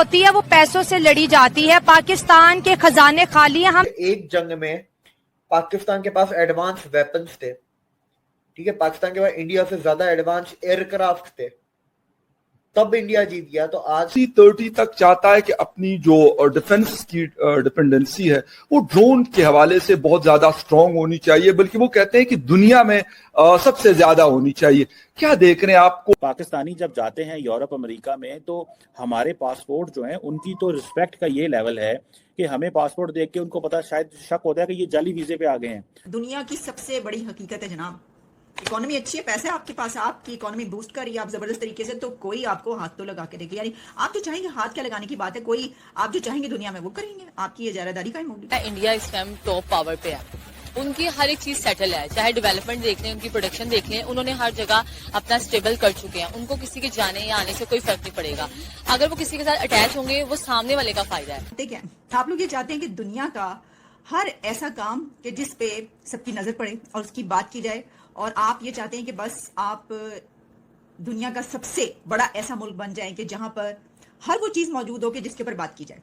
होती है वो पैसों से लड़ी जाती है। पाकिस्तान के खजाने खाली हैं। हम एक जंग में पाकिस्तान के पास एडवांस वेपन्स थे, ठीक है, पाकिस्तान के पास इंडिया से ज्यादा एडवांस एयरक्राफ्ट थे, तब इंडिया जीत गया। तो आज 30 तक चाहता है कि अपनी जो डिफेंस की डिपेंडेंसी है वो ड्रोन के हवाले से बहुत ज्यादा स्ट्रांग होनी चाहिए, बल्कि वो कहते हैं कि दुनिया में सबसे ज्यादा होनी चाहिए। क्या देख रहे हैं आपको? पाकिस्तानी जब जाते हैं यूरोप अमेरिका में तो हमारे पासपोर्ट जो हैं उनकी तो रिस्पेक्ट का ये लेवल है कि हमें पासपोर्ट देख के उनको पता शायद शक होता है कि ये जाली वीजे पे आ गए हैं। दुनिया की सबसे बड़ी हकीकत है जनाब, इकोनॉमी अच्छी है, पैसे आपके पास है, आपकी इकोनॉमी बूस्ट कर रही है आप जबरदस्त तरीके से, तो कोई आपको हाथ तो लगा के देखे। यानी आप जो चाहेंगे, हाथ क्या लगाने की बात है, कोई आप जो चाहेंगे दुनिया में वो करेंगे, आपकी ये जायदारी कायम होगी। इंडिया इस टाइम टॉप पावर पे है, उनकी हर एक चीज सेटल है, चाहे डेवलपमेंट देख लें, उनकी प्रोडक्शन देख लें, उन्होंने हर जगह अपना स्टेबल कर चुके हैं। उनको किसी के जाने या आने से कोई फर्क नहीं पड़ेगा। अगर वो किसी के साथ अटैच होंगे वो सामने वाले का फायदा है। ठीक है, आप लोग ये चाहते हैं कि दुनिया का हर ऐसा काम कि जिस पे सबकी नजर पड़े और उसकी बात की जाए, और आप ये चाहते हैं कि बस आप दुनिया का सबसे बड़ा ऐसा मुल्क बन जाएं कि जहां पर हर वो चीज मौजूद हो कि जिसके ऊपर बात की जाए।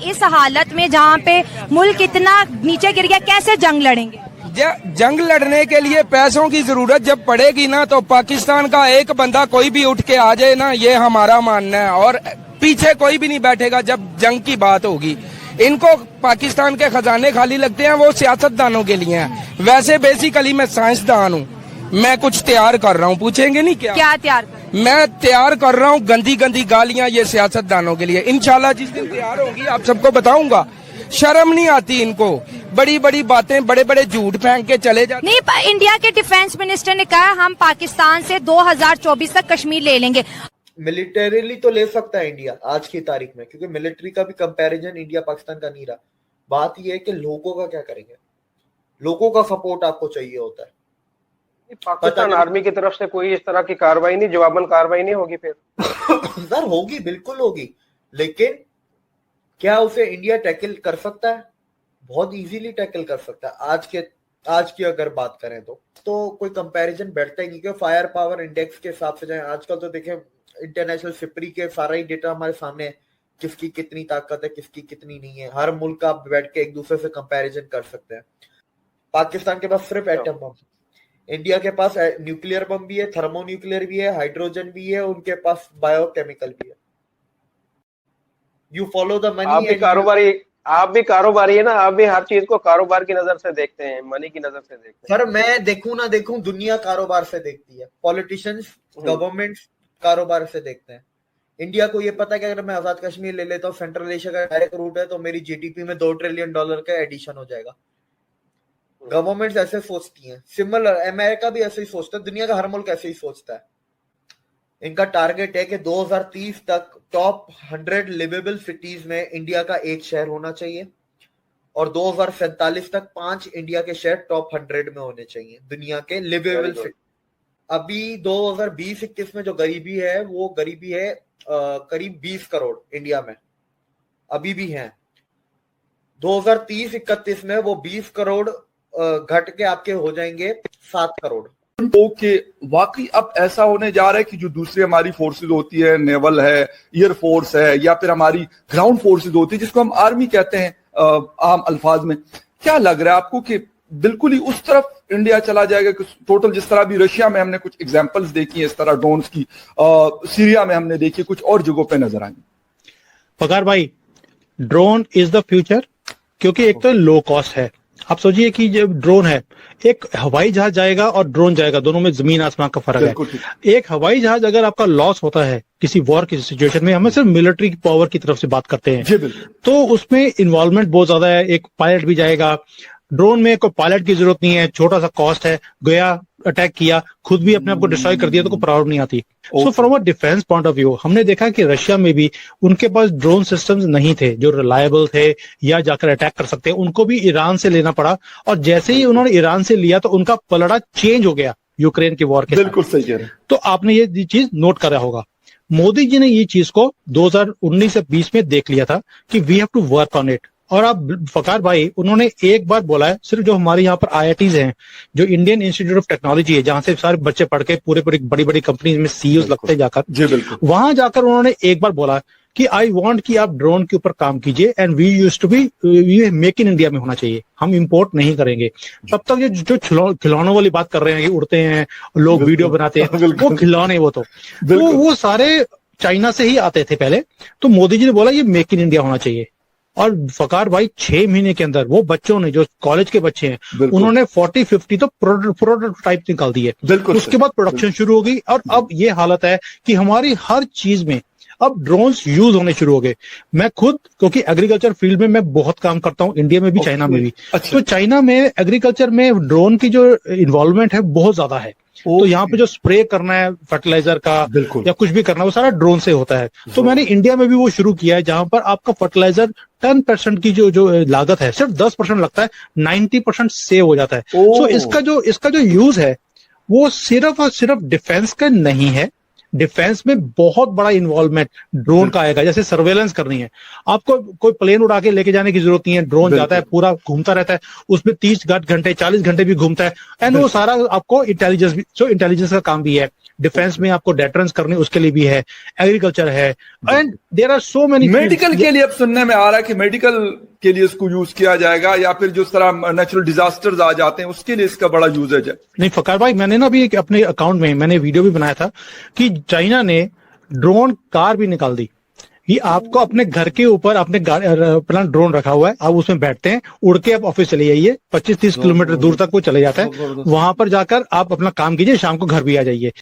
इस हालत में जहाँ पे मुल्क इतना नीचे गिर गया, कैसे जंग लड़ेंगे? जंग लड़ने के लिए पैसों की जरूरत जब पड़ेगी ना, तो पाकिस्तान का एक बंदा कोई भी उठ के आ जाए ना, ये हमारा मानना है, और पीछे कोई भी नहीं बैठेगा जब जंग की बात होगी। इनको पाकिस्तान के खजाने खाली लगते हैं, वो सियासतदानों के लिए हैं। वैसे बेसिकली मैं साइंसदान हूँ, मैं कुछ तैयार कर रहा हूँ, पूछेंगे नहीं क्या तैयार कर? मैं तैयार कर रहा हूँ गंदी गंदी गालियां ये सियासतदानों के लिए। इंशाल्लाह जिस दिन तैयार होगी आप सबको बताऊंगा। शर्म नहीं आती इनको, बड़ी बड़ी बातें, बड़े बड़े झूठ फेंक के चले जाते। नहीं, इंडिया के डिफेंस मिनिस्टर ने कहा हम पाकिस्तान से 2024 तक कश्मीर ले लेंगे। मिलिटरीली तो ले सकता है इंडिया आज की तारीख में, क्योंकि मिलिट्री का भी कंपैरिजन इंडिया पाकिस्तान का नहीं रहा। बात यह है कि लोगों का क्या करेंगे, लोगों का सपोर्ट आपको चाहिए होता है। पाकिस्तान आर्मी की तरफ से कोई इस तरह की कार्रवाई नहीं, जवाबन कार्रवाई नहीं होगी फिर? सर होगी, बिल्कुल होगी, लेकिन क्या उसे इंडिया टैकल कर सकता है? बहुत इजीली टैकल कर सकता है। आज की अगर बात करें तो कोई कंपैरिजन बैठता ही नहीं, क्योंकि फायर पावर इंडेक्स के हिसाब से जाए आजकल तो देखें इंटरनेशनल सिपरी के सारा ही डेटा हमारे सामने है, किसकी कितनी ताकत है, किसकी कितनी नहीं है। हर मुल्क का आप बैठ के एक दूसरे से कंपैरिजन कर सकते हैं। पाकिस्तान के पास सिर्फ एटम बम, इंडिया के पास न्यूक्लियर बम भी है, थर्मोन्यूक्लियर भी है, हाइड्रोजन भी है, उनके पास बायोकेमिकल भी है। You follow the money. आप भी कारोबारी है ना, आप भी हर चीज को कारोबार की नजर से देखते हैं, मनी की नजर से देखते हैं। सर मैं देखूं ना देखूं, दुनिया कारोबार से देखती है। पॉलिटिशियंस, गवर्नमेंट्स कारोबार से देखते हैं। इंडिया को ये पता है कि अगर मैं आजाद कश्मीर ले लेता हूँ, सेंट्रल एशिया का डायरेक्ट रूट है, तो मेरी जीडीपी में $2 ट्रिलियन का एडिशन हो जाएगा। गवर्नमेंट्स ऐसे सोचती हैं। सिमिलर अमेरिका भी ऐसे ही सोचता है, दुनिया का हर मुल्क ऐसे ही सोचता है। इनका टारगेट है कि 2030 तक टॉप 100 लिवेबल सिटीज में इंडिया का एक शहर होना चाहिए, और 2047 तक 5 इंडिया के शहर टॉप 100 में होने चाहिए दुनिया के लिवेबल सिटी। अभी 2020-21 में जो गरीबी है वो गरीबी है करीब 20 करोड़ इंडिया में अभी भी है। 2030-31 में वो 20 करोड़ घट के आपके हो जाएंगे 7 करोड़। ओके, वाकई अब ऐसा होने जा रहा है कि जो दूसरी हमारी फोर्सेज होती है, नेवल है, एयर फोर्स है, या फिर हमारी ग्राउंड फोर्सेज होती है जिसको हम आर्मी कहते हैं आम अल्फाज में, क्या लग रहा है आपको कि बिल्कुल ही उस तरफ इंडिया चला जाएगा कि टोटल, जिस तरह भी रशिया में हमने कुछ एग्जांपल्स देखी है इस तरह ड्रोन्स की, सीरिया में हमने देखी, कुछ और जगहों पे नजर आई? फकार भाई, ड्रोन इज द फ्यूचर, क्योंकि एक तो लो कॉस्ट है। आप सोचिए कि जब ड्रोन है, एक हवाई जहाज जाएगा और ड्रोन जाएगा, दोनों में जमीन आसमान का फर्क है। एक हवाई जहाज अगर आपका लॉस होता है किसी वॉर की सिचुएशन में, हमें सिर्फ मिलिट्री पावर की तरफ से बात करते हैं, तो उसमें इन्वॉल्वमेंट बहुत ज्यादा है। एक पायलट भी जाएगा, ड्रोन में कोई पायलट की जरूरत नहीं है, छोटा सा कॉस्ट है, गया अटैक किया, खुद भी अपने आप को डिस्ट्रॉय कर दिया, तो कोई प्रॉब्लम नहीं आती। So from a defence point of view हमने देखा कि रशिया में भी उनके पास ड्रोन सिस्टम्स नहीं थे जो रिलायबल थे या जाकर अटैक कर सकते हैं, उनको भी ईरान से लेना पड़ा, और जैसे ही उन्होंने ईरान से लिया तो उनका पलड़ा चेंज हो गया यूक्रेन के वॉर के। बिल्कुल सही कह रहे हैं। तो आपने ये चीज नोट करा होगा, मोदी जी ने ये चीज को 2019 से 20 में देख लिया था कि we have to work on it. और अब फकार भाई उन्होंने एक बार बोला है, सिर्फ जो हमारे यहाँ पर IITs हैं, जो इंडियन इंस्टीट्यूट ऑफ टेक्नोलॉजी है, जहां से सारे बच्चे पढ़ के पूरे बड़ी बड़ी कंपनीज में CEOs लगते हैं जाकर, जी बिल्कुल, वहां जाकर उन्होंने एक बार बोला कि आई वांट कि आप ड्रोन के ऊपर काम कीजिए and we used to be, ये मेक इन इंडिया में होना चाहिए, हम इंपोर्ट नहीं करेंगे। तब तक ये जो खिलौनों वाली बात कर रहे हैं कि उड़ते हैं लोग, वीडियो बनाते हैं, वो खिलौने, वो तो वो सारे चाइना से ही आते थे पहले। तो मोदी जी ने बोला ये मेक इन इंडिया होना चाहिए, और फकार भाई 6 महीने के अंदर वो बच्चों ने, जो कॉलेज के बच्चे हैं, उन्होंने 40-50 तो प्रोटोटाइप निकाल दिए। उसके बाद प्रोडक्शन शुरू हो गई, और अब ये हालत है कि हमारी हर चीज में अब ड्रोन्स यूज होने शुरू हो गए। मैं खुद, क्योंकि एग्रीकल्चर फील्ड में मैं बहुत काम करता हूँ, इंडिया में भी, चाइना में भी। तो चाइना में एग्रीकल्चर में ड्रोन की जो इन्वॉल्वमेंट है बहुत ज्यादा है। तो यहाँ पे जो स्प्रे करना है फर्टिलाइजर का या कुछ भी करना है, वो सारा ड्रोन से होता है। तो मैंने इंडिया में भी वो शुरू किया है, जहां पर आपका फर्टिलाइजर 10% की जो लागत है, सिर्फ 10% लगता है, 90% सेव हो जाता है। तो इसका जो यूज है वो सिर्फ और सिर्फ डिफेंस का नहीं है। डिफेंस में बहुत बड़ा इन्वॉल्वमेंट ड्रोन का आएगा। जैसे सर्वेलेंस करनी है, आपको कोई प्लेन उड़ा के लेके जाने की जरूरत नहीं है, ड्रोन जाता है, पूरा घूमता रहता है, उसमें 30 घंटे 40 घंटे भी घूमता है, एंड वो सारा आपको इंटेलिजेंस का काम भी है। डिफेंस में आपको डेटरेंस करने, उसके लिए भी है, एग्रीकल्चर है, and there are so many. Medical के लिए अब सुनने में आ रहा है कि मेडिकल के लिए इसको यूज किया जाएगा, या फिर जिस तरह नेचुरल डिजास्टर्स आ जाते हैं उसके लिए इसका बड़ा यूजेज है। नहीं फकार भाई, मैंने ना अभी अपने अकाउंट में मैंने वीडियो भी बनाया था कि चाइना ने ड्रोन कार भी निकाल दी। ये आपको अपने घर के ऊपर अपना ड्रोन रखा हुआ है, आप उसमें बैठते हैं, उड़ के आप ऑफिस चले जाइए, 25-30 किलोमीटर दूर तक वो चले जाता है, वहां पर जाकर आप अपना काम कीजिए, शाम को घर भी आ जाइए।